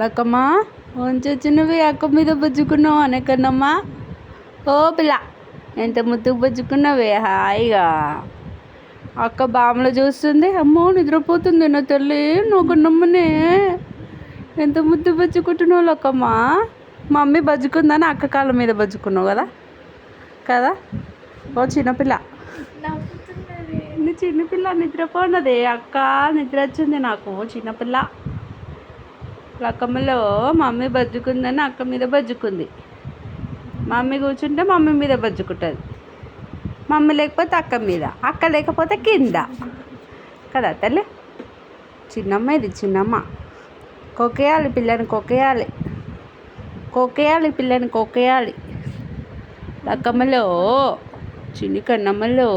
లక్కమ్మా వంచొచ్చినవి అక్క మీద బుజ్జుకున్నావు అనే కన్నమ్మా. ఓ పిల్ల ఎంత ముద్దుకు బుజ్జుకున్నావే హాయిగా. అక్క బాములు చూస్తుంది. అమ్మో నిద్రపోతుంది నా తల్లి. నువ్వు నమ్మనే ఎంత ముద్దు బజ్జుకుంటున్నావు లక్కమ్మా. మమ్మీ బజ్జుకుందని అక్క కాళ్ళ మీద బజ్జుకున్నావు కదా కదా. ఓ చిన్నపిల్ల చిన్నపిల్ల నిద్రపోన్నది. అక్క నిద్ర వచ్చింది నాకు. చిన్నపిల్ల లక్కమ్మలో మమ్మీ బజ్జుకుందని అక్క మీద బజ్జుకుంది. మమ్మీ కూర్చుంటే మమ్మీ మీద బజ్జుకుంటుంది. మమ్మీ లేకపోతే అక్క మీద, అక్క లేకపోతే కింద కదా తల్లి. చిన్నమ్మ ఇది చిన్నమ్మ. కొక్కేయాలి పిల్లని కొక్కేయాలి, కొక్కేయాలి పిల్లని కొక్కేయాలి. లక్కమ్మలో చిన్ని కన్నమ్మలో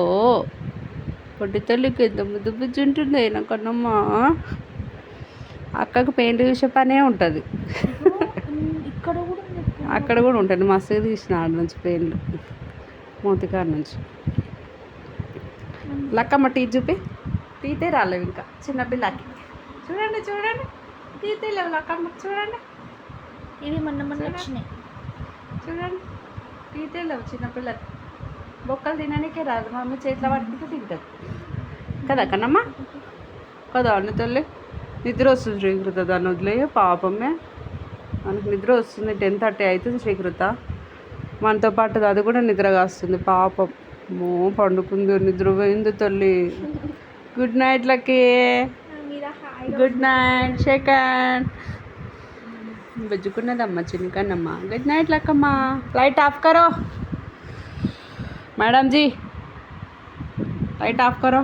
పొట్టి తల్లికి ఎంత ముద్దు బుజ్జి ఉంటుంది నా కన్నమ్మ. అక్కకు పెయింట్ చూసే పనే ఉంటుంది. అక్కడ కూడా ఉంటుంది. మస్తుగా తీసిన ఆడ నుంచి పెయింట్లు మూతికాడ నుంచి. లక్కమ్మ టీ చూపి. టీతే రాలేవు ఇంకా చిన్నపిల్లకి. చూడండి చూడండి టీతే లేవు లక్కమ్మ. చూడండి ఇవి మొన్న వచ్చినాయి. చూడండి టీతే లేవు చిన్నపిల్లకి. బొక్కలు తినడానికే రాదు. మమ్మీ చేతిలో పట్టుకుంటే తింటుంది కదా కన్నమ్మ కదా. అన్న తల్లి నిద్ర వస్తుంది శ్రీకృత. దాన్ని వదిలే పాపమే. మనకు నిద్ర వస్తుంది. 10:30 అవుతుంది శ్రీకృత. మనతో పాటు అది కూడా నిద్ర కాస్తుంది పాపం. మో పండుకుంది, నిద్ర పోయింది తల్లి. Good night Lucky. Good night second. బజ్జుకున్నదమ్మా చిన్నకన్నమ్మ. Good night Lakkamma. Light off करो मैडम जी, लाइट ऑफ करो.